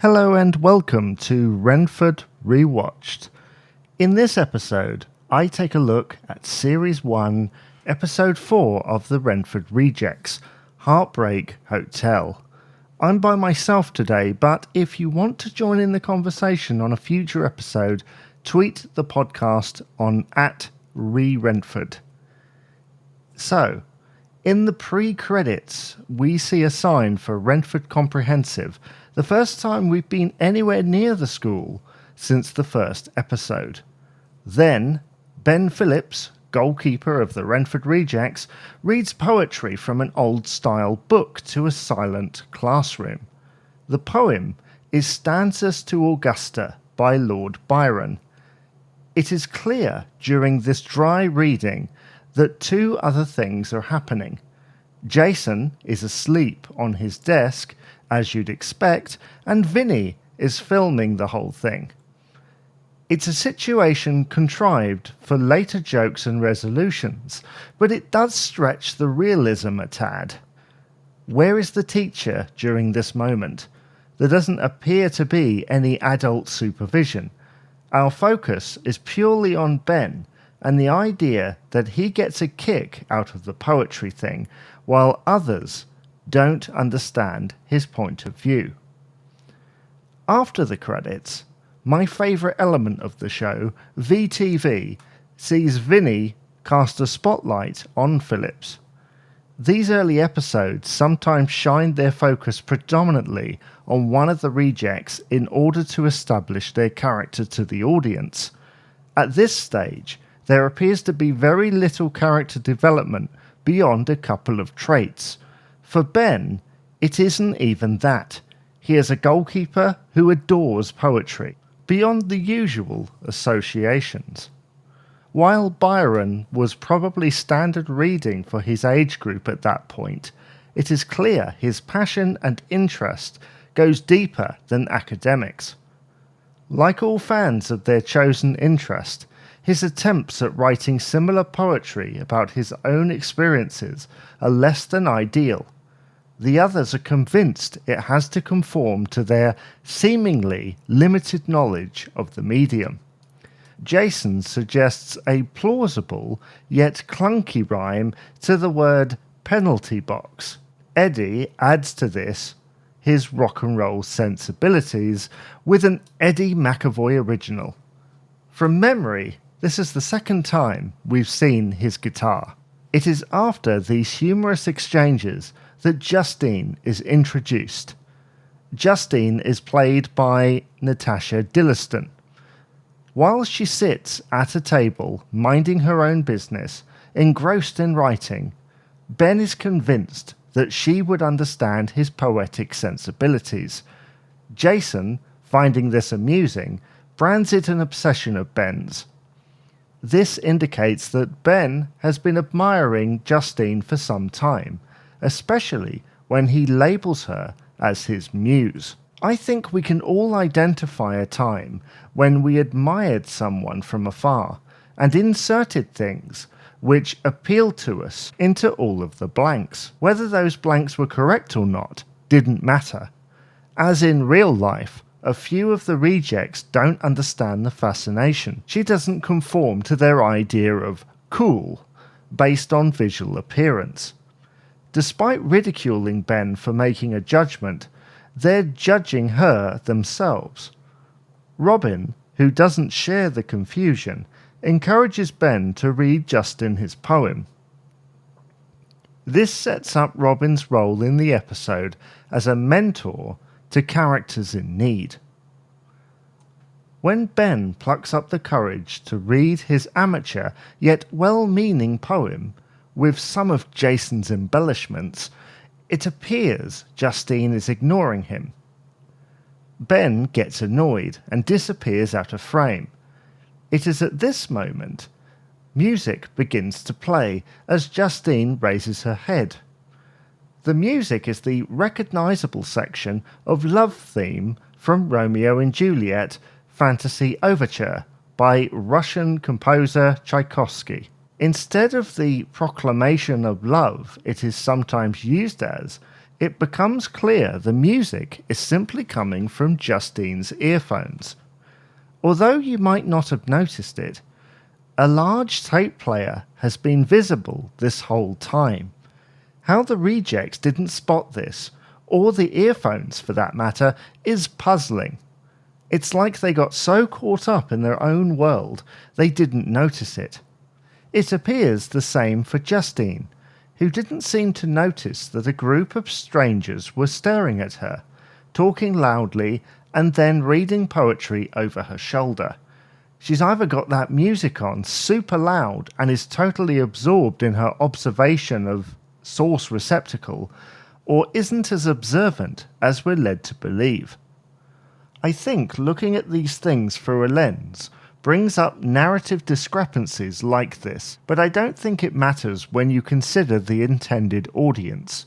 Hello and welcome to Renford Rewatched. In this episode, I take a look at Series 1, Episode 4 of the Renford Rejects, Heartbreak Hotel. I'm by myself today, but if you want to join in the conversation on a future episode, tweet the podcast on @ReRenford. So, in the pre-credits, we see a sign for Renford Comprehensive, the first time we've been anywhere near the school since the first episode. Then, Ben Phillips, goalkeeper of the Renford Rejects, reads poetry from an old-style book to a silent classroom. The poem is Stanzas to Augusta by Lord Byron. It is clear during this dry reading that two other things are happening. Jason is asleep on his desk, as you'd expect, and Vinny is filming the whole thing. It's a situation contrived for later jokes and resolutions, but it does stretch the realism a tad. Where is the teacher during this moment? There doesn't appear to be any adult supervision. Our focus is purely on Ben, and the idea that he gets a kick out of the poetry thing, while others don't understand his point of view. After the credits, my favourite element of the show, VTV, sees Vinny cast a spotlight on Phillips. These early episodes sometimes shine their focus predominantly on one of the rejects in order to establish their character to the audience. At this stage, there appears to be very little character development beyond a couple of traits. For Ben, it isn't even that. He is a goalkeeper who adores poetry, beyond the usual associations. While Byron was probably standard reading for his age group at that point, it is clear his passion and interest goes deeper than academics. Like all fans of their chosen interest, his attempts at writing similar poetry about his own experiences are less than ideal. The others are convinced it has to conform to their seemingly limited knowledge of the medium. Jason suggests a plausible yet clunky rhyme to the word penalty box. Eddie adds to this his rock and roll sensibilities with an Eddie McAvoy original. From memory, this is the second time we've seen his guitar. It is after these humorous exchanges that Justine is introduced. Justine is played by Natasha Dilliston. While she sits at a table minding her own business, engrossed in writing, Ben is convinced that she would understand his poetic sensibilities. Jason, finding this amusing, brands it an obsession of Ben's. This indicates that Ben has been admiring Justine for some time, especially when he labels her as his muse. I think we can all identify a time when we admired someone from afar and inserted things which appealed to us into all of the blanks. Whether those blanks were correct or not didn't matter. As in real life, a few of the rejects don't understand the fascination. She doesn't conform to their idea of cool based on visual appearance. Despite ridiculing Ben for making a judgment, they're judging her themselves. Robin, who doesn't share the confusion, encourages Ben to read Justin his poem. This sets up Robin's role in the episode as a mentor to characters in need. When Ben plucks up the courage to read his amateur yet well-meaning poem with some of Jason's embellishments, it appears Justine is ignoring him. Ben gets annoyed and disappears out of frame. It is at this moment music begins to play as Justine raises her head. The music is the recognisable section of Love Theme from Romeo and Juliet Fantasy Overture by Russian composer Tchaikovsky. Instead of the proclamation of love it is sometimes used as, it becomes clear the music is simply coming from Justine's earphones. Although you might not have noticed it, a large tape player has been visible this whole time. How the Rejects didn't spot this, or the earphones for that matter, is puzzling. It's like they got so caught up in their own world they didn't notice it. It appears the same for Justine, who didn't seem to notice that a group of strangers were staring at her, talking loudly and then reading poetry over her shoulder. She's either got that music on super loud and is totally absorbed in her observation of source receptacle, or isn't as observant as we're led to believe. I think looking at these things through a lens brings up narrative discrepancies like this, but I don't think it matters when you consider the intended audience.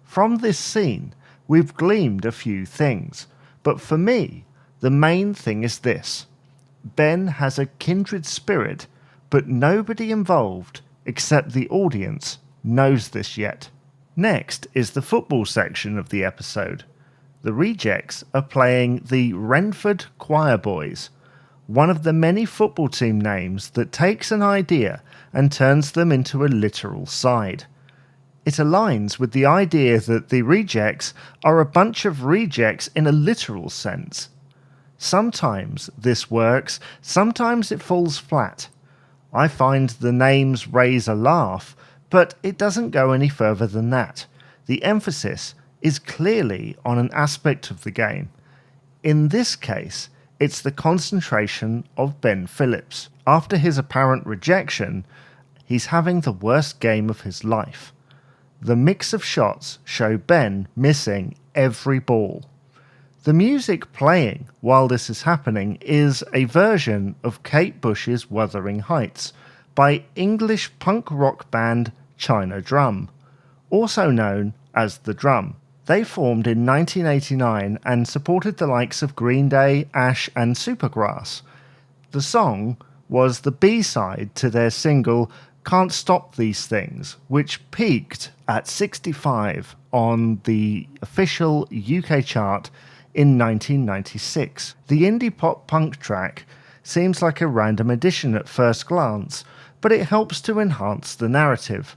From this scene, we've gleaned a few things, but for me, the main thing is this. Ben has a kindred spirit, but nobody involved, except the audience, knows this yet. Next is the football section of the episode. The Rejects are playing the Renford Choir Boys, one of the many football team names that takes an idea and turns them into a literal side. It aligns with the idea that the Rejects are a bunch of rejects in a literal sense. Sometimes this works, sometimes it falls flat. I find the names raise a laugh, but it doesn't go any further than that. The emphasis is clearly on an aspect of the game. In this case, it's the concentration of Ben Phillips. After his apparent rejection, he's having the worst game of his life. The mix of shots show Ben missing every ball. The music playing while this is happening is a version of Kate Bush's Wuthering Heights by English punk rock band China Drum, also known as The Drum. They formed in 1989 and supported the likes of Green Day, Ash and Supergrass. The song was the B-side to their single Can't Stop These Things, which peaked at 65 on the official UK chart in 1996. The indie pop punk track seems like a random addition at first glance, but it helps to enhance the narrative.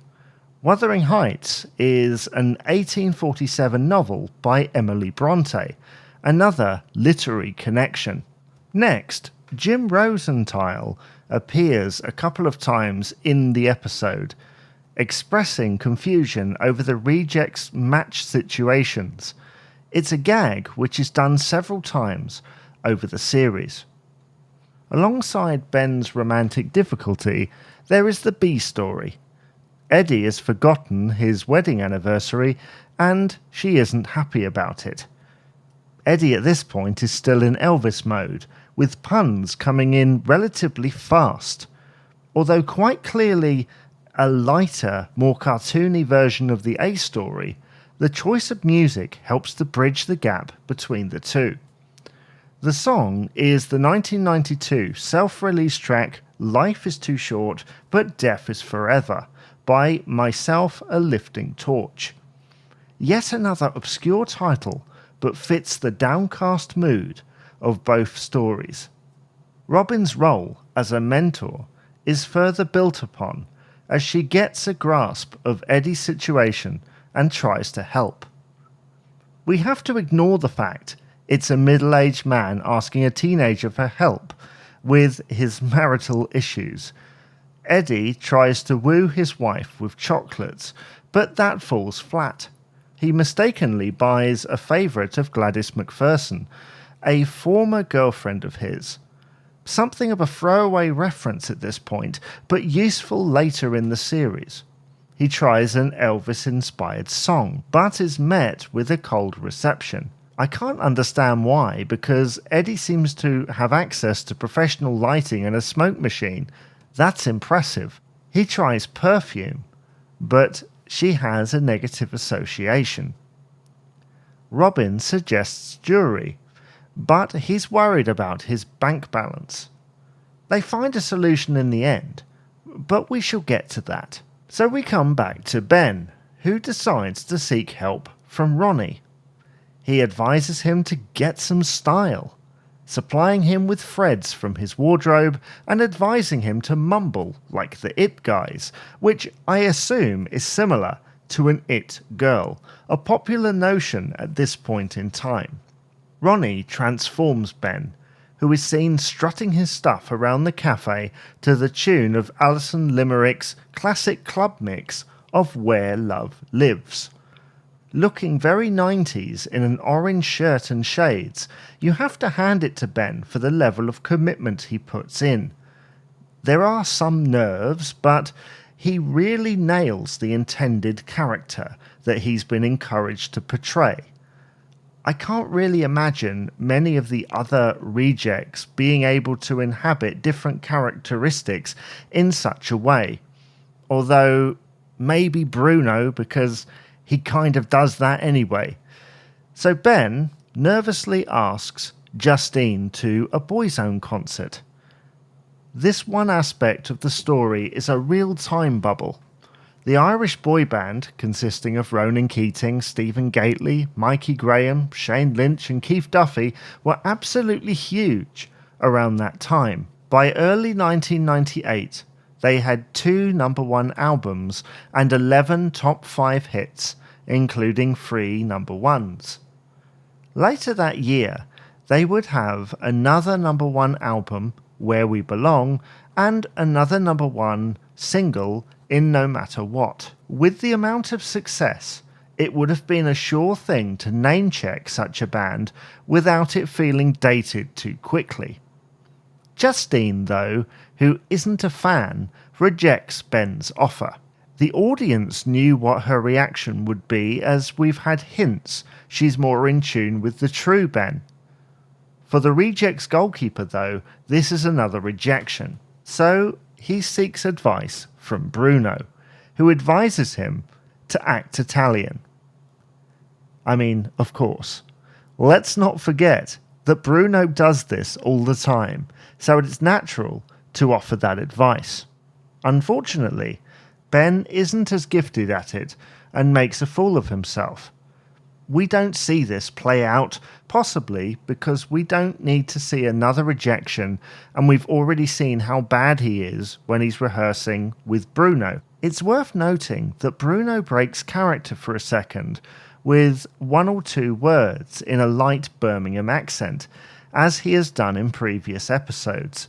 Wuthering Heights is an 1847 novel by Emily Bronte, another literary connection. Next, Jim Rosenthal appears a couple of times in the episode, expressing confusion over the Rejects' match situations. It's a gag which is done several times over the series. Alongside Ben's romantic difficulty, there is the B story. Eddie has forgotten his wedding anniversary and she isn't happy about it. Eddie at this point is still in Elvis mode, with puns coming in relatively fast. Although quite clearly a lighter, more cartoony version of the A story, the choice of music helps to bridge the gap between the two. The song is the 1992 self-release track Life is Too Short But Death is Forever by Myself a Lifting Torch. Yet another obscure title, but fits the downcast mood of both stories. Robin's role as a mentor is further built upon as she gets a grasp of Eddie's situation and tries to help. We have to ignore the fact it's a middle-aged man asking a teenager for help with his marital issues. Eddie tries to woo his wife with chocolates, but that falls flat. He mistakenly buys a favourite of Gladys McPherson, a former girlfriend of his. Something of a throwaway reference at this point, but useful later in the series. He tries an Elvis-inspired song, but is met with a cold reception. I can't understand why, because Eddie seems to have access to professional lighting and a smoke machine. That's impressive. He tries perfume, but she has a negative association. Robin suggests jewelry, but he's worried about his bank balance. They find a solution in the end, but we shall get to that. So we come back to Ben, who decides to seek help from Ronnie. He advises him to get some style, supplying him with threads from his wardrobe and advising him to mumble like the It guys, which I assume is similar to an It girl, a popular notion at this point in time. Ronnie transforms Ben, who is seen strutting his stuff around the cafe to the tune of Alison Limerick's classic club mix of Where Love Lives. Looking very 90s in an orange shirt and shades, you have to hand it to Ben for the level of commitment he puts in. There are some nerves, but he really nails the intended character that he's been encouraged to portray. I can't really imagine many of the other rejects being able to inhabit different characteristics in such a way. Although, maybe Bruno, because he kind of does that anyway. So Ben nervously asks Justine to a Boyzone concert. This one aspect of the story is a real time bubble. The Irish boy band, consisting of Ronan Keating, Stephen Gately, Mikey Graham, Shane Lynch and Keith Duffy, were absolutely huge around that time. By early 1998, they had 2 number-1 albums and 11 top 5 hits, including 3 number-1s. Later that year, they would have another number-1 album, Where We Belong, and another number-1 single, In No Matter What. With the amount of success, it would have been a sure thing to name-check such a band without it feeling dated too quickly. Justine, though, who isn't a fan, rejects Ben's offer. The audience knew what her reaction would be, as we've had hints she's more in tune with the true Ben. For the Rejects goalkeeper, though, this is another rejection. So he seeks advice from Bruno, who advises him to act Italian. I mean, of course. Let's not forget that Bruno does this all the time, so it's natural to offer that advice. Unfortunately, Ben isn't as gifted at it and makes a fool of himself. We don't see this play out, possibly because we don't need to see another rejection, and we've already seen how bad he is when he's rehearsing with Bruno. It's worth noting that Bruno breaks character for a second with 1 or 2 words in a light Birmingham accent, as he has done in previous episodes.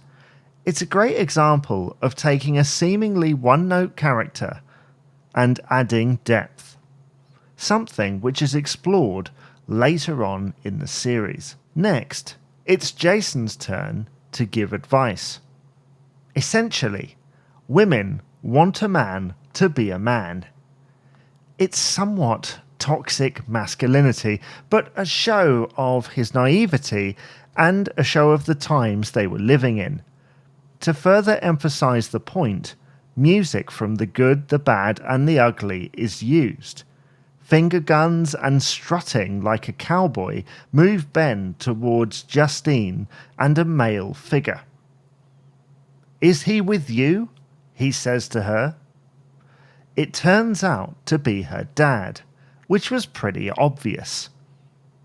It's a great example of taking a seemingly one-note character and adding depth, something which is explored later on in the series. Next, it's Jason's turn to give advice. Essentially, women want a man to be a man. It's somewhat toxic masculinity, but a show of his naivety and a show of the times they were living in. To further emphasize the point, music from the good, the bad, and the ugly is used. Finger guns and strutting like a cowboy move Ben towards Justine and a male figure. "Is he with you?" he says to her. It turns out to be her dad, which was pretty obvious.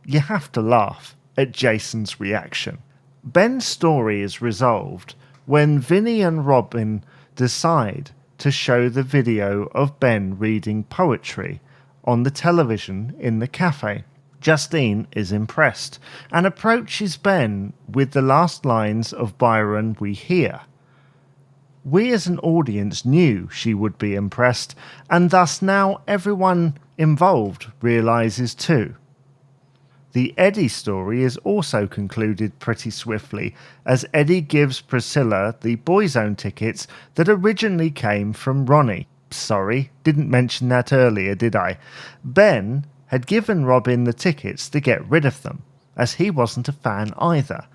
You have to laugh at Jason's reaction. Ben's story is resolved when Vinny and Robin decide to show the video of Ben reading poetry on the television in the cafe. Justine is impressed and approaches Ben with the last lines of Byron we hear. We as an audience knew she would be impressed, and thus now everyone involved realizes too. The Eddie story is also concluded pretty swiftly, as Eddie gives Priscilla the Boyzone tickets that originally came from Ronnie. Sorry, didn't mention that earlier, did I? Ben had given Robin the tickets to get rid of them, as he wasn't a fan either,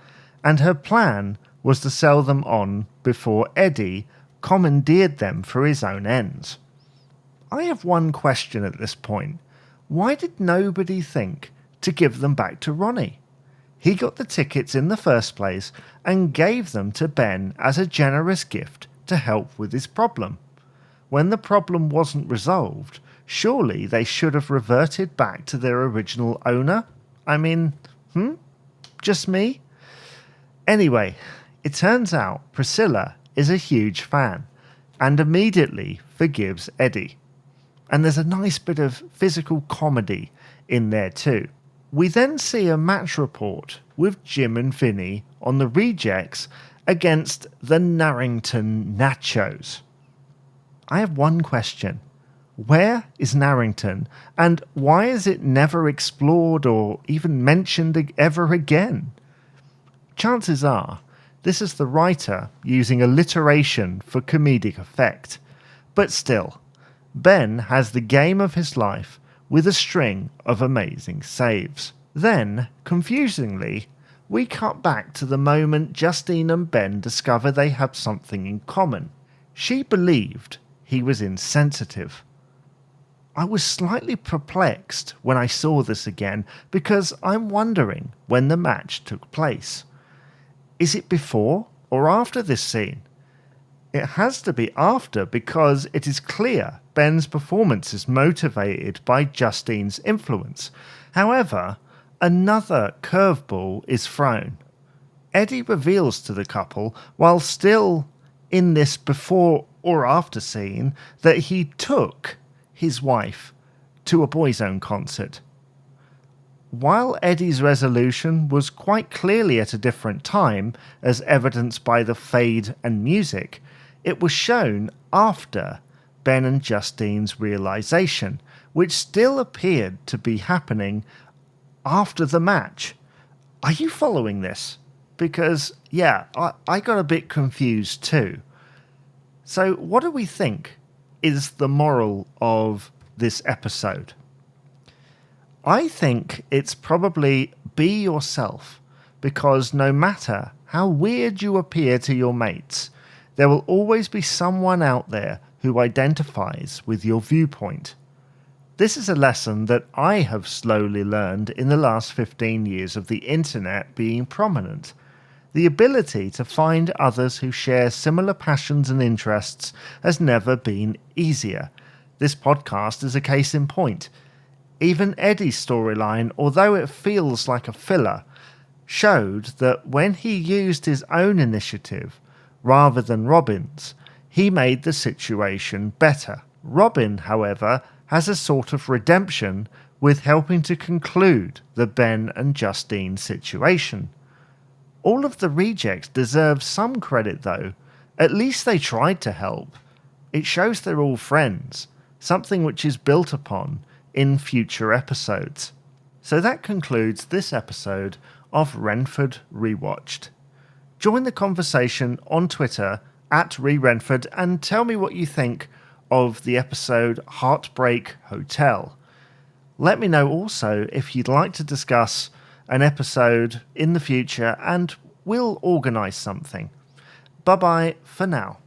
and her plan was to sell them on before Eddie commandeered them for his own ends. I have one question at this point. Why did nobody think to give them back to Ronnie? He got the tickets in the first place and gave them to Ben as a generous gift to help with his problem. When the problem wasn't resolved, Surely they should have reverted back to their original owner? I mean, just me? Anyway, it turns out Priscilla is a huge fan and immediately forgives Eddie. And there's a nice bit of physical comedy in there too. We then see a match report with Jim and Vinny on the Rejects against the Narrington Nachos. I have one question. Where is Narrington, and why is it never explored or even mentioned ever again? Chances are this is the writer using alliteration for comedic effect. But still, Ben has the game of his life with a string of amazing saves. Then, confusingly, we cut back to the moment Justine and Ben discover they have something in common. She believed he was insensitive. I was slightly perplexed when I saw this again because I'm wondering when the match took place. Is it before or after this scene? It has to be after because it is clear Ben's performance is motivated by Justine's influence. However, another curveball is thrown. Eddie reveals to the couple, while still in this before or after scene, that he took his wife to a Boyzone Own concert. While Eddie's resolution was quite clearly at a different time, as evidenced by the fade and music, it was shown after Ben and Justine's realization, which still appeared to be happening after the match. Are you following this? Because, yeah, I got a bit confused too. So what do we think is the moral of this episode? I think it's probably be yourself, because no matter how weird you appear to your mates, there will always be someone out there who identifies with your viewpoint. This is a lesson that I have slowly learned in the last 15 years of the internet being prominent. The ability to find others who share similar passions and interests has never been easier. This podcast is a case in point. Even Eddie's storyline, although it feels like a filler, showed that when he used his own initiative rather than Robin's, he made the situation better. Robin, however, has a sort of redemption with helping to conclude the Ben and Justine situation. All of the Rejects deserve some credit though. At least they tried to help. It shows they're all friends, something which is built upon in future episodes. So that concludes this episode of Renford Rewatched. Join the conversation on Twitter @ReRenford and tell me what you think of the episode Heartbreak Hotel. Let me know also if you'd like to discuss an episode in the future and we'll organise something. Bye bye for now.